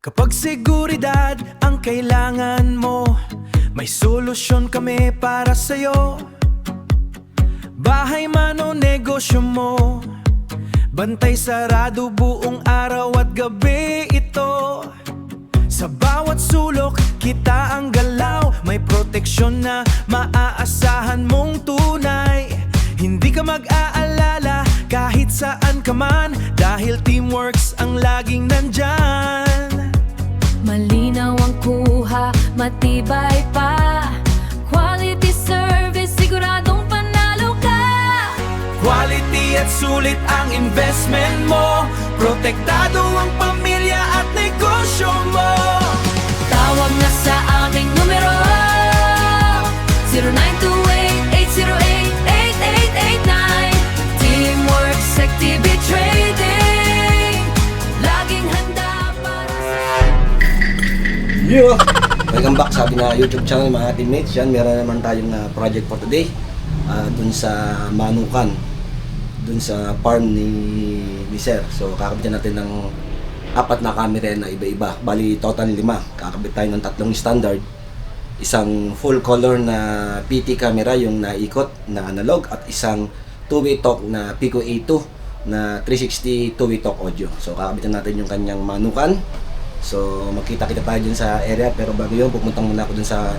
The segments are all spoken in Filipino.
Kapag seguridad ang kailangan mo, may solusyon kami para sa'yo. Bahay man o negosyo mo, bantay sarado buong araw at gabi ito. Sa bawat sulok, kita ang galaw, may proteksyon na maaasahan mong tunay. Hindi ka mag-aalala kahit saan ka man, dahil Teamworks ang laging nandyan. Malinaw ang kuha, matibay pa. Quality service, siguradong panalo ka. Quality at sulit ang investment mo, protektado ang pamilya at negosyo mo. Tawag na sa aming numero 0928-808-8889. Teamworks Activity Trading, laging handa para sa... Yo! Welcome back sa ating YouTube channel mga teammates. Yan, meron naman tayong project for today dun sa Manukan, dun sa farm ni Sir. So kakabitan natin ng 4 na camera na iba-iba. Bali total 5. Kakabit tayo ng 3 standard, isang full color na PT camera yung naikot na analog, at isang 2-way talk na Pico A2 na 360 2-way talk audio. So kakabitan natin yung kanyang Manukan. So magkita-kita tayo dun sa area, pero bago yun pupuntang muna ako dun sa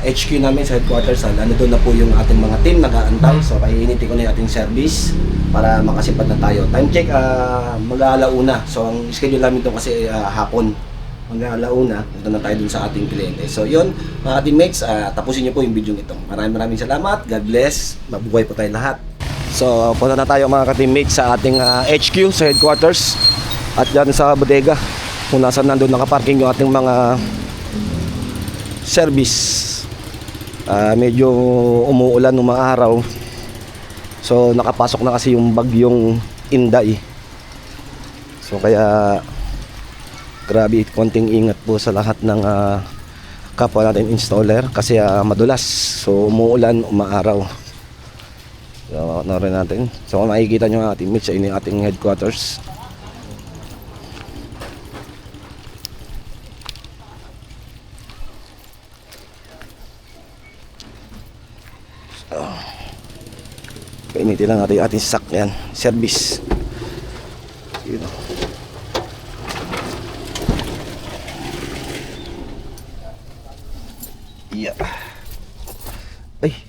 HQ namin sa headquarters. Ano doon na po yung ating mga team nag-aantay. So pahiinitin ko na yung ating service para makasipad na tayo. Time check mag-aalauna. So ang schedule namin doon kasi hapon, mag-aalauna. Punta na tayo dun sa ating kliyente. So yun mga teammates, tapusin niyo po yung video nito. Maraming salamat. God bless. Mabuhay po tayo lahat. So punta na tayo mga ka-teammates sa ating HQ sa headquarters, at dyan sa bodega kung nasaan nandun nakaparking yung ating mga service. Medyo umuulan ng mga araw, so nakapasok na kasi yung bagyong Inday. So kaya grabe, konting ingat po sa lahat ng kapwa natin installer kasi madulas. So umuulan, umaaraw. So narin natin. So kung makikita nyo ang ating teammates sa inyong ating headquarters. Painitin lang natin yung ating sasakyan, service. Yun. Yeah. Ay,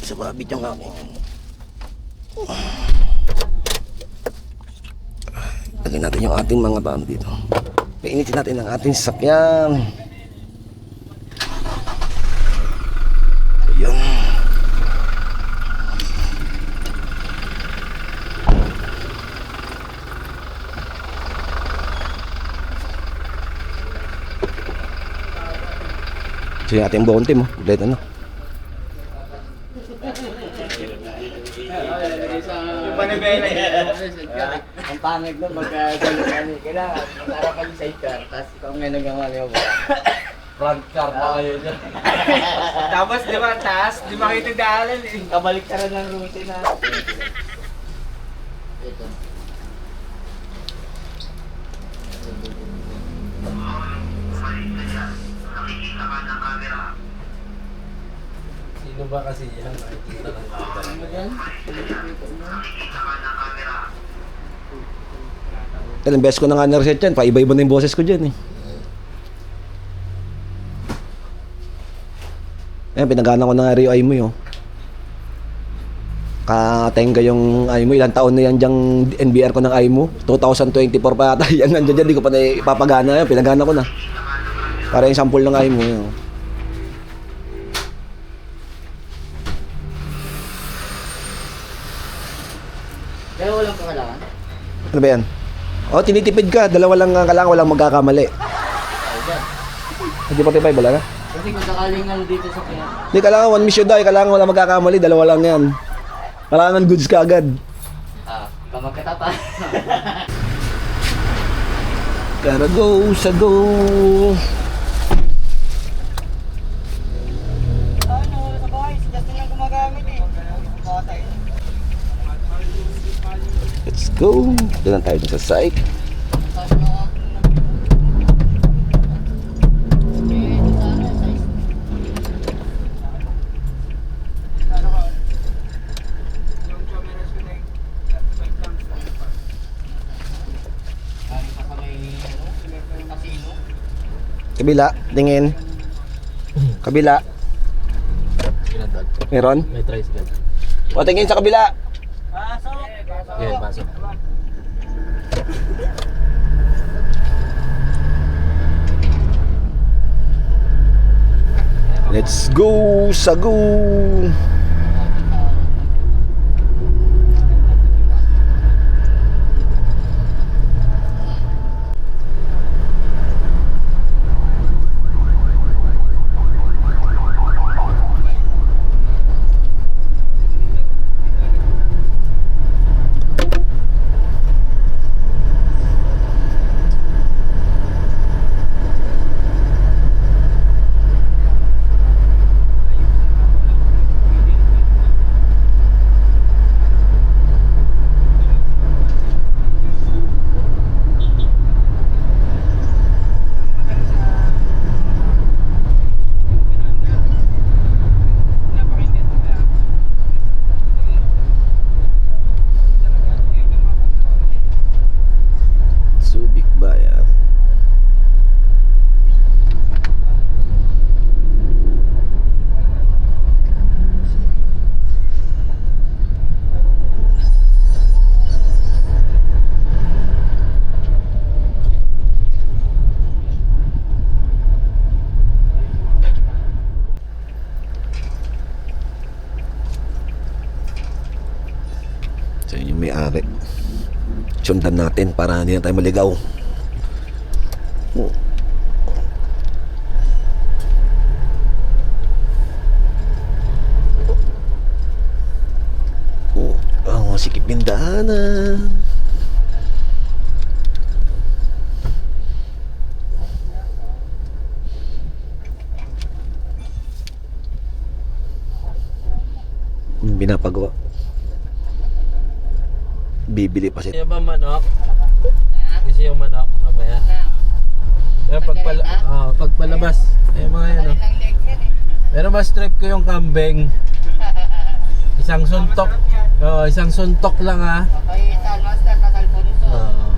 sababit yung aking. Lagyan natin yung ating mga band dito. Painitin natin ang ating sasakyan. Ayan. So yung ating buong team, ulit ano. Yung panibela yan. Ang pangit nun, magkagalugan eh. Kailangan, masarap kayo sa sidecar, tapos ikaw ngayon nagkamali mo. Front car pa kayo dyan. Tapos di ba, taas, di makita daalan eh. Kabalik ka rin ng route na. Ito. Sino ba kasi yan? Nakikita ng camera. Ano yan? Ilang beses ko na nga na-reset yan, paiba-iba na yung boses ko dyan eh. Ayan, pinagana ko na nga rin yung IMO yun. Katenga yung IMO, ilang taon na yan dyang NBR ko ng IMO. 2024 pa yata yan, nandiyan dyan, di ko pa na ipapagana yan, pinagana ko na. Para yung sample ng IMO yun. Kaya walang pangalangan? Ano ba yan? O, tinitipid ka, dalawa lang kailangan, walang magkakamali. Hindi pa tipay, wala na? Kasi kung sakaling ano dito sa kanya. Hindi, kailangan one mission daw, kailangan walang magkakamali, dalawa lang yan. Kailangan goods ka agad. Kamagkatapa. Gotta go sa go. Ano, sa bahay, si Justin lang gumagamit eh. Bakit? Let's go. Doon tayo sa site. Kabila, tingin. Kabila. Meron? May tricycle. O, tingin sa kabila. Okay, pasok. Let's go, Sagu! Subic Bayan. So yun yung may-ari. Sundan natin para hindi na tayo maligaw. Ang sikip ng daanan. Binapagawa. Bibili pa siya. Yung ba manok? Kasi yung manok, mamaya. Pero pagpalabas, ay mga yan o. Pero mas trip ko yung kambing. Isang suntok. Isang suntok lang ha. Oo.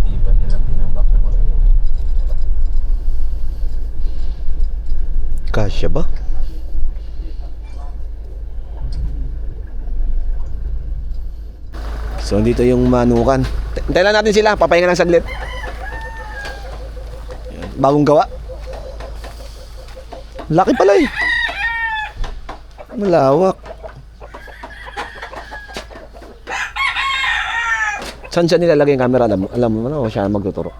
Di ba nilang tinambak na mga yun? Kasya ba? So dito yung manukan. Hintayin lang natin sila, papahinga ng saglit. Yan, bagong gawa. Laki pala eh. Malawak. Saan siya nilalagay yung camera? Alam mo na o siya magtuturo?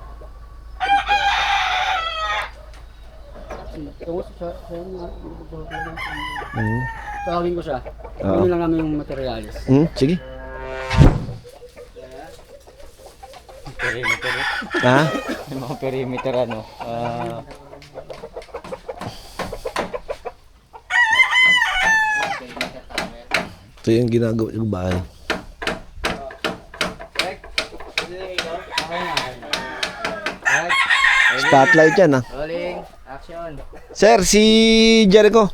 Tawagin ko siya. Oo. Ano lang namin yung materialis. Sige. Perimeter. Ha? Yung mga perimeter ano. Ito yung ginagawa yung bahay. Spotlight yan ah. Rolling. Action. Sir, si Jericho.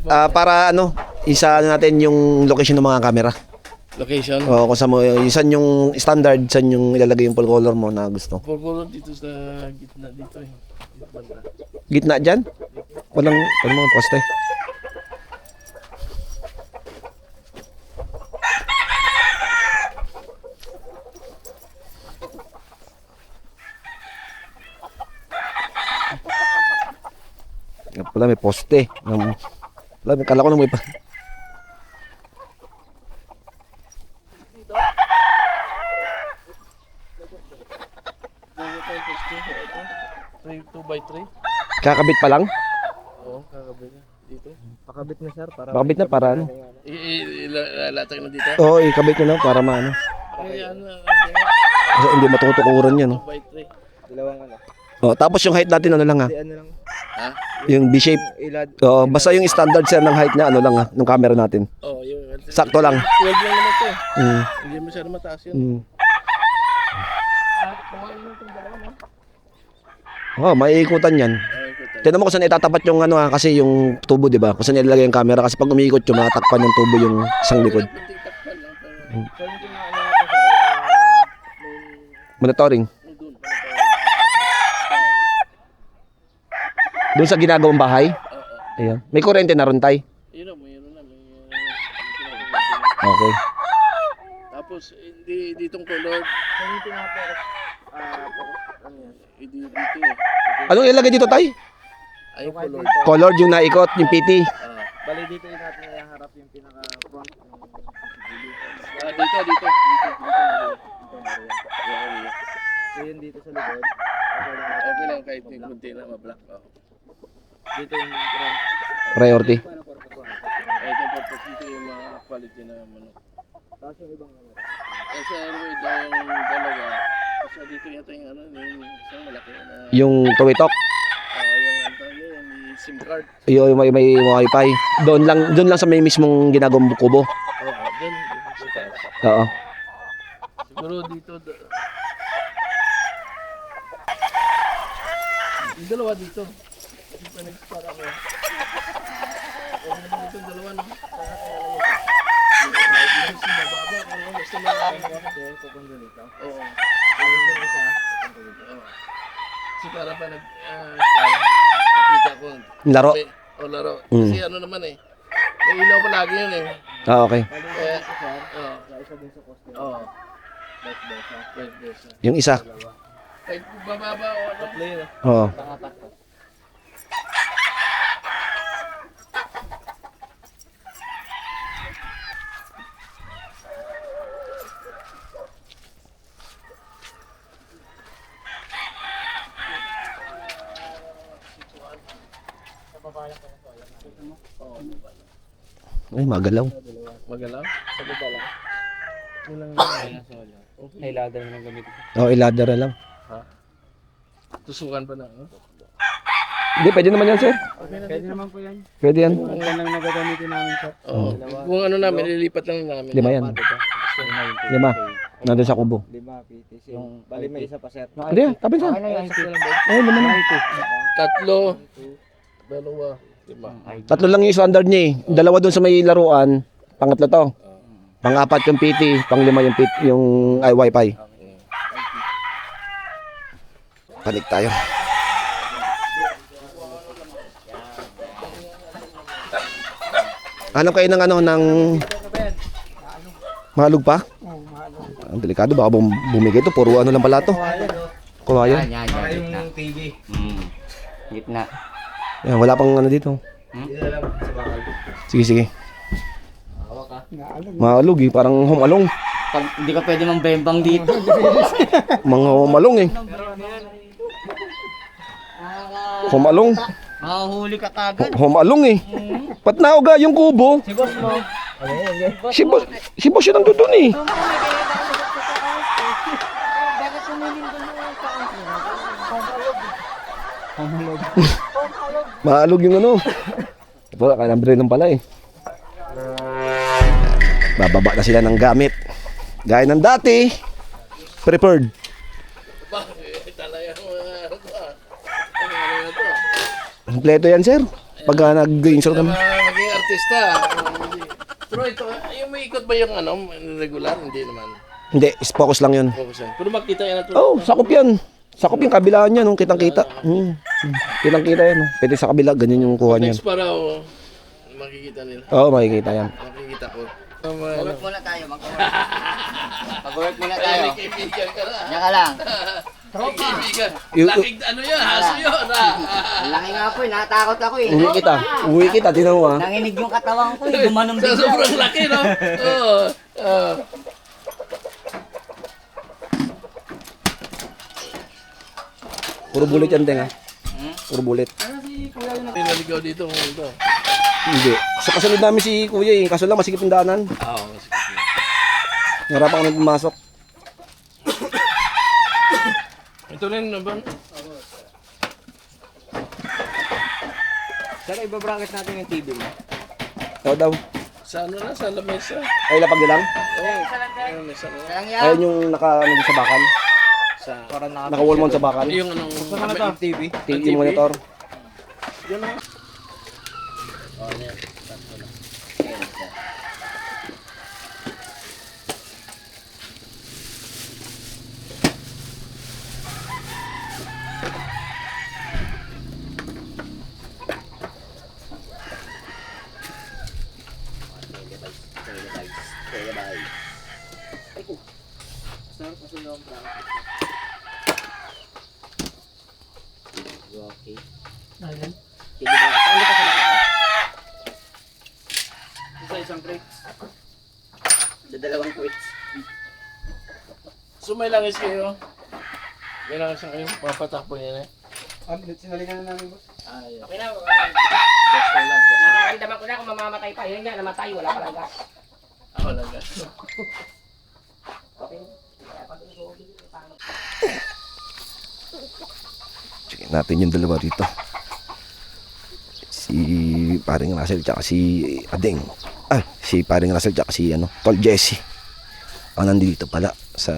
Para ano, isa natin yung location ng mga camera. Location? O kung saan mo, saan yung standard, saan yung ilalagay yung full color mo na gusto. Puro dito sa gitna dito eh. Banda. Gitna dyan? Walang mga poste. Wala, may poste. Wala, kala ko na may pa. Two by 3? Kakabit pa lang? Oo, kakabit na. Dito. Pakabit na sir para Kakabit na para ano? Ilatag na dito. Oo, ikabit nyo lang para maano. Ay, ano, Kasi hindi matutukuran yan. 2 by 3. dalawang ano. Oh, tapos yung height natin ano lang ha? Ano lang. Ha? Yung B-shape. Ilad. Oo, basta yung standard sir ng height niya ano lang ha, ng camera natin. Oo, yung... Sakto lang. 12 lang naman to. Mm. Hindi masyado mataas yun. Mm. Oh, maiikutan yan. Tignan mo kung saan itatapat yung ano ha, kasi yung tubo, di ba? Kung saan ilalagay yung camera kasi pag umiikot yung matakpan yung tubo yung isang likod. So yung ano natin sir, Monitoring. Doon sa ginagawang bahay? Ayan. May kuryente na ron, tay? Yun na, mayroon na. Okay. Tapos, hindi ditong color. so yung pinaka ano yan? Hindi dito eh. Anong ilagay dito, tay? Ay, color. Colored yung naikot, yung PT. Bali dito yung natin iharap yung pinaka front ng CCTV. Dito. So yun dito sa likod. Okay lang kahit yung kunti na ma-black. Dito yung front. Priority. Ito purpose dito yung mga quality na manok. Tapos yung ibang camera. Sa Airway daw yung dalawa. Kasi dito yata yung ano, yung isang malaki na. Yung tuwitok. Yung ano, yung SIM card. Yung may wifi. Doon lang sa may mismong ginagawang kubo. Oo, dun. Oo. Siguro dito. Yung dalawa dito. Kasi pa nag-start ako. Dito yung dalawa no. Dito sa bababa. Kung gusto mo Oo. Kasi para pa nakita ko. Laro. O laro. Mm. Kasi ano naman eh. May ilaw palagi yun eh. Ah, okay. Kaya, oo. Isa din sa poste. Oo. Vice versa. Vice versa. Yung isa. Kahit bababa o ano. Tatlo yun. Oo. Ay, magalaw. Magalaw? Ay, ladder na gamit ko. Oo, iladder na lang. Tusukan pa na. No? Hindi, pwede naman yan, sir. Pwede naman po yan. Pwede yan. Ang lang nagagamitin namin sir. Oo. Kung ano namin, nililipat lang namin. 5 yan. 5. Nandun sa kubo. 5 PTC. Bali may isa pa sir. Hindi yan, tabi sir. Ay, naman na. Tatlo. Dalawa. 5. 3 lang yung standard niya eh. 2 doon sa may laruan. Pangatlo to. Pang-4 yung PT. Pang-5 yung PT, yung wifi. Panik tayo. Hanap kayo ng ano, ng mahalog pa? Ang delikado, baka bumigay to. Puro ano lang pala to. Kawayan. Yan, gitna. TV. Gitna. Yan, wala pang ano dito. Sige, sige. Mahalog eh, parang humalong. Pag hindi ka pwede mambembang dito. Mga humalong eh. Humalong. Mahuhuli ka kagad. Humalong eh. Ba't nauga yung kubo? Si boss mo. Si boss yun nandun dun eh. Mahalog yung ano. Wala ka ng lang pala eh. Bababa na sila ng gamit. Gaya ng dati. Prepared. Talaga ano to. Kompleto yan sir. Pagka nag-install kami. Maging artista. Pero ito, yung may ikot ba yung ano, regular? Hindi naman. Hindi, focus lang yun. Focus yan. Pero makita yan na Oh, sakop yan. Sakop yung kabilaan niya, no? Kitang-kita. Kitang-kita yan, no? Pwede sa kabila, ganyan yung kuha niyan. Next para o makikita nila. Oo, makikita yan. Makikita ko. Mag-work muna tayo. Mag-work muna tayo. Kaibigan ka na. Yan ka lang. Kaibigan. Laking ano yun, haso yun. Ang laki nga po, natakot ako eh. Uwi kita, tinan mo ha. Nanginig yung katawan ko eh, gumanon Sa bigla. sobrang laki, no? Oo. Puro bulit yan, tenga. Puro bulit. Pinaligaw dito kung ito. Hindi. Sa kasunod namin si kuya eh. Kaso lang masikip yung daanan. Oo. Narapan kami pumasok. Ito rin naman. Saka ibabracket natin yung TV mo. Ikaw daw. Sa ano na, sa lamesa. Ay, lapag nyo lang. Oo. Lamesa na. Kaya yan. Ayun yung naka, sa bakal. Sa... Naka-wall mount sa bakal. Yung anong... Saan na to? TV? Yung monitor. Yan o. Okay, bye. Sir, pasulong pra. Okay. Ayun. Sige ba? Paano ka sa Isa isang crate. Sa dalawang quits. So may langis kayo. May langis na kayo. Papatakbo niya na. Sinalingan na namin, boss. Ayun. Okay na, Gusto lang. nakaramdaman ko na kung mamamatay pa. Yun nga, namatay, wala palang gas. Ako lang gas. Okay. Kaya pag isuugin, paano? Check natin yung dalawa rito. Si paring Russell tsaka si Adeng. Si paring Russell tsaka si Tol Jesse. Ang nandito pala sa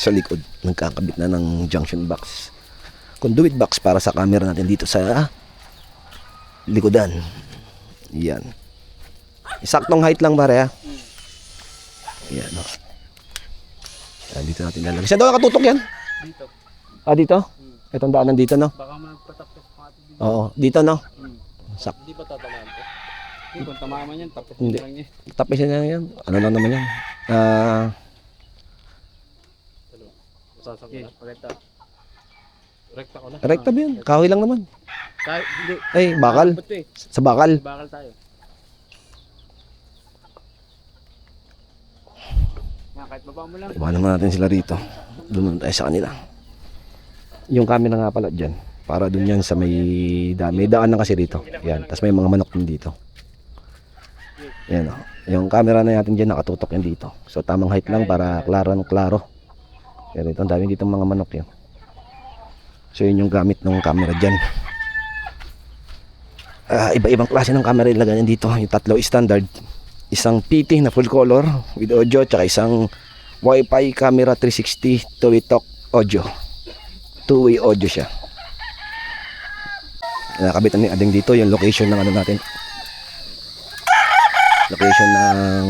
likod. Nagkakabit na ng junction box. Conduit box para sa camera natin dito sa likodan. Yan. Saktong height lang pare ha. Yan o. Yan, dito natin lalagay. Saan daw nakatutok yan? Dito. Dito? Itong daanan dito, no? Baka magpataktok pa atin dito. Oo, dito, no? Sak. Hindi pa tatamaan to. Hindi, kung tamaman yan, tapos Hindi. lang niya. Tapisin na yan. Ano lang naman yan? Sasang Okay, na. pakita. Rekta ko na. Rekta ba yun? Kahoy lang naman. Kahit, hindi. Ay, bakal. Ba't to eh? Sa bakal. Bakal tayo. Nga, kahit baba mo lang. Iwanan naman natin sila rito. Doon tayo sa kanila. Yung camera nga pala dyan. Para doon yan sa may daan na kasi rito. Yan. Tapos may mga manok din dito. Yan o. Yung camera na natin dyan nakatutok yan dito. So tamang height lang para klaro. Yan ito. Ang dami dito mga manok yun. So yun yung gamit ng camera dyan. Iba-ibang klase ng camera ilagay yan dito. Yung tatlo standard. Isang PT na full color with audio. Tsaka isang Wi-Fi camera 360 2-way talk audio. 2-way audio siya. Nakabitan ni Adeng dito yung location ng ano natin. Location ng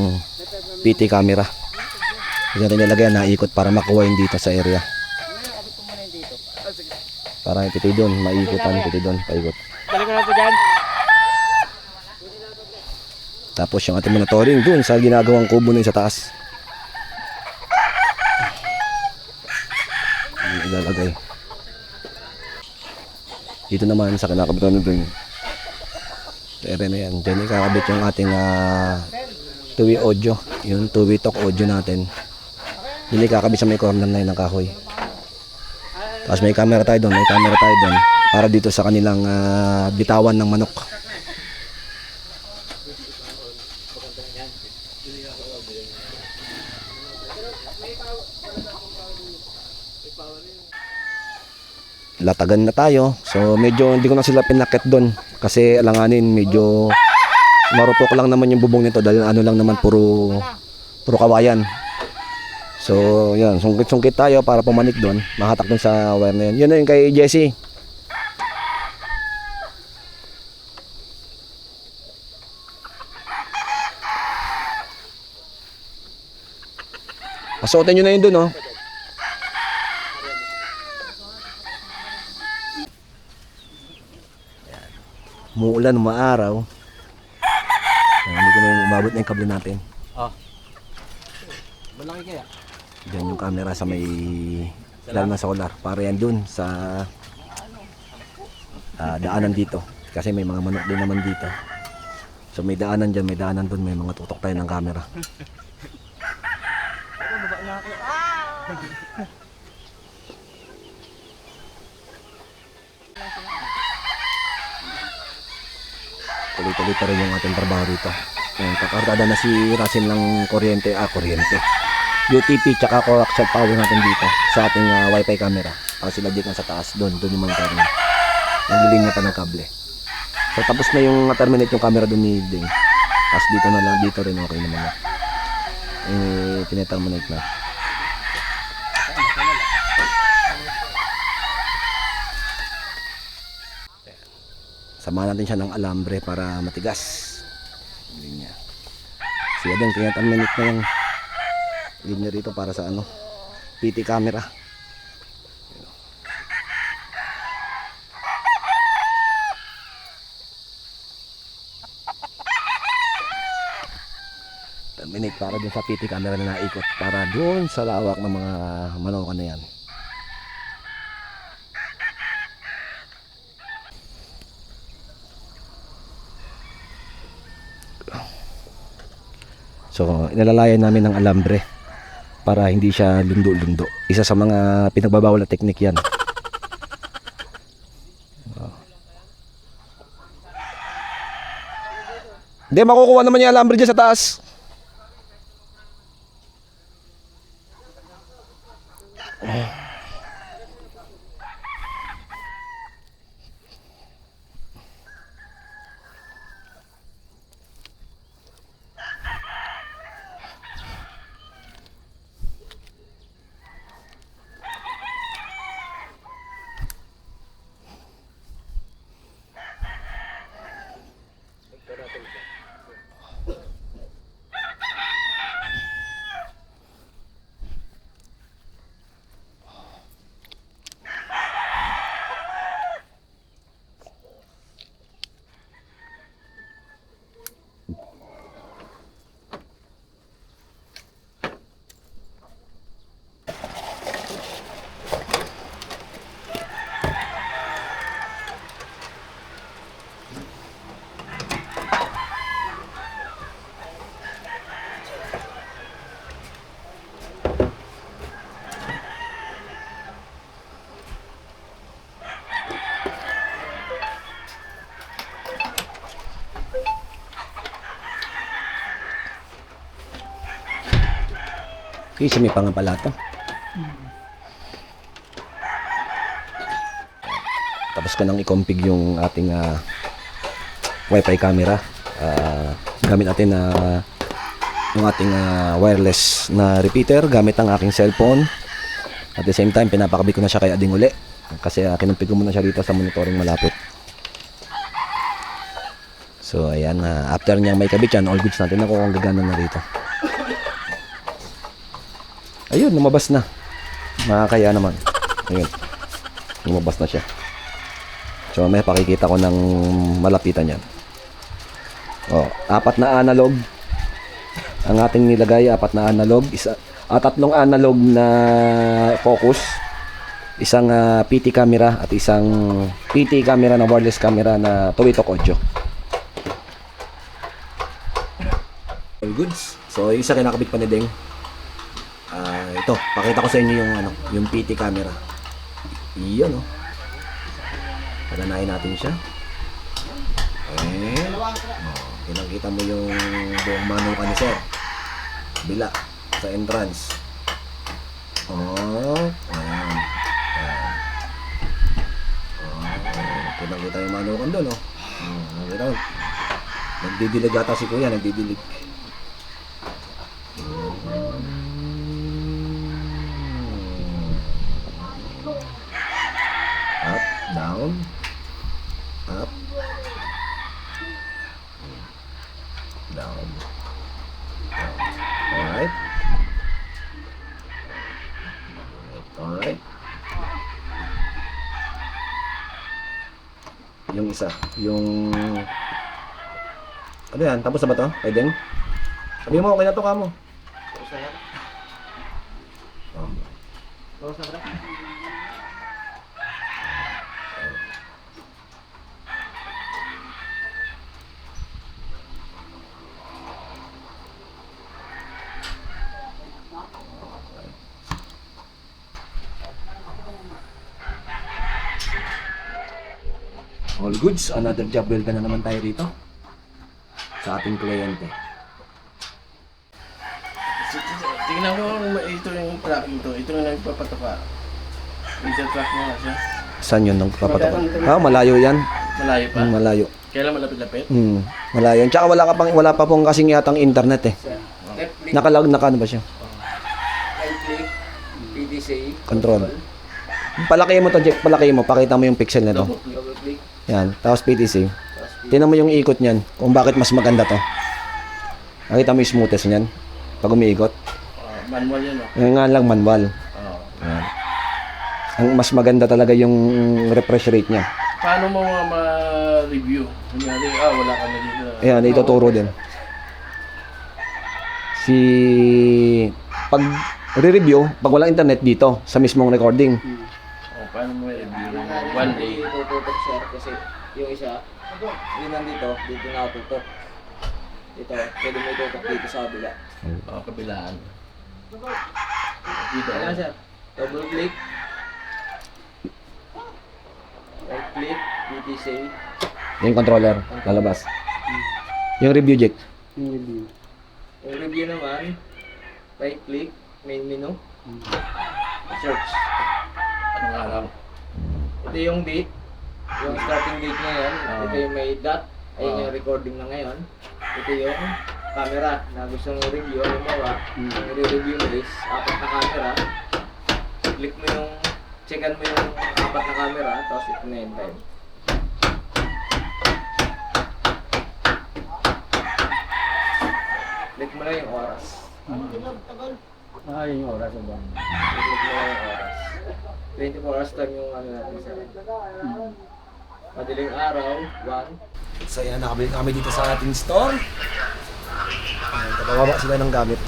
PT camera. Kasi natin nilagay naikot para makuha yun dito sa area. Para yung PT doon, maikutan PT doon, paikot. Balik ko na ito dyan. Tapos yung ating monitoring doon sa ginagawang kubo na yun sa taas. Yung ilalagay. Dito naman sa kinakabitan doon. Sa area na yan. Diyan ikakabit yung ating 2-way audio. Yung 2-way talk audio natin. Yun ikakabit sa may corner na yun ng kahoy. Tapos may camera tayo doon. Para dito sa kanilang bitawan ng manok. Latagan na tayo. So medyo hindi ko na sila pinakit doon kasi alanganin medyo marupok lang naman yung bubong nito dahil ano lang naman puro kawayan. So yan, sungkit tayo para pumanik doon, mahatak doon sa wire na yan. Yun na yung kay Jesse. Pasuotin nyo na yun doon, oh. Muulan, umaaraw. Hindi ko na yung umabot na yung kable natin. Malaki kaya? Diyan yung camera sa may lalo na solar. Para yan dun sa daanan dito. Kasi may mga manok din naman dito. So may daanan dyan, may daanan dun. May mga tutok tayo ng camera. Tuloy-tuloy pa rin yung ating trabaho dito. Kakartada na si Russell ng kuryente. UTP tsaka coaxial power natin dito sa ating Wi-Fi camera. Para sila dito sa taas doon yung monitoring. Naglilinya pa ng kable. So tapos na yung terminate yung camera doon ni Ding. Tapos dito na lang, dito rin okay naman na. Tineterminate na. Samahan natin siya ng alambre para matigas. Linya. Siya din, tineterminate na yung linya rito para sa PT camera. terminate para dun sa PT camera na naikot para dun sa lawak ng mga manokan na yan. So, inalalayan namin ng alambre para hindi siya lundo-lundo. Isa sa mga pinagbabawal na teknik yan. Hindi, makukuha naman yung alambre dyan sa taas. Kasi may pangapalato. Tapos ko nang i-config yung ating wifi camera. Gamit natin yung ating wireless na repeater gamit ang aking cellphone. At the same time, pinapakabit ko na siya kay Ading uli. Kasi kinumpig ko muna siya dito sa monitoring malapit. So ayan, after niyang may kabit yan, all goods natin ako kung gagana na rito. Ayun, lumabas na. Makakaya naman. Ayun. Lumabas na siya. So may pakikita ko ng malapitan yan. Oh, 4 na analog. Ang ating nilagay, 4 na analog. Tatlong analog na focus. Isang PT camera at isang PT camera na wireless camera na Tuwitok audio. All goods. So yung isa kinakabit pa ni Deng. Ito, pakita ko sa inyo yung PT camera. Iyon, oh. Paganahin natin siya. Okay. Pinakita mo yung buong manukan ni sir. Bila sa entrance. Oh, ayan. Pinakita yung manukan doon, oh. Nakita mo. Nagdidilig ata si kuya, nagdidilig. Up, down, up, down. Alright. Alright. Yung isa, yung ano yan? Tapos na ba to? Pwedeng? Sabi mo, okay na to, kamo. All goods, another job well na naman tayo rito sa ating kliyente. Tingnan mo, ito yung tracking to. Ito yung nagpapataka. Isa-track mo nga siya. Saan yun nang papatok? Malayo yan. Malayo pa. Malayo. Kailan malapit-lapit? Malayo. Tsaka wala pa pong kasing yatang internet eh. Nakalag na ano ba siya? Right-click, PDCA, Control. Palaki mo to, Jack. Palaki mo. Pakita mo yung pixel na to. double-click, Yan. Tapos PTC. Tingnan mo yung ikot niyan. Kung bakit mas maganda to. Nakita mo yung smoothness niyan. Pag umiikot. Manual yan, no? Yung nga lang manual. Yan. Ang mas maganda talaga yung refresh rate niya. Paano mo ma-review? Kunyari, wala ka na dito. Ayan, ituturo din. Si pag re-review, pag walang internet dito sa mismong recording. O, paano mo i-review? One day. Tututok sir kasi yung isa, yun nandito, dito na tutok. Dito, pwede mo itutok dito sa kabila. O, kabilaan. Dito. Kailangan sir, double click. Right click, PTC. Yung controller, lalabas. Yung review jack. Yung review naman, right click, main menu. Search. Anong araw? Ito yung date, yung starting date ngayon. Ito yung may dot, ayun yung recording na ngayon. Ito yung camera na gusto mong review. Halimbawa, yung re-review mo is 4 na camera. Click mo yung, checkan mo yung 4 na camera, tapos ito na yung time. Click mo lang yung oras. Yung oras ba? Click mo lang yung oras. 24 hours time yung ano natin sir. Madaling araw, 1. So yan, nakabili kami dito sa ating store. Ayan, kabababa sila ng gamit.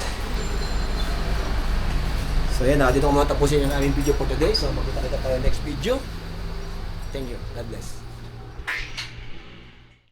So yan, dito ko muna tapusin yung aming video for today. So magkita kita tayo next video. Thank you. God bless.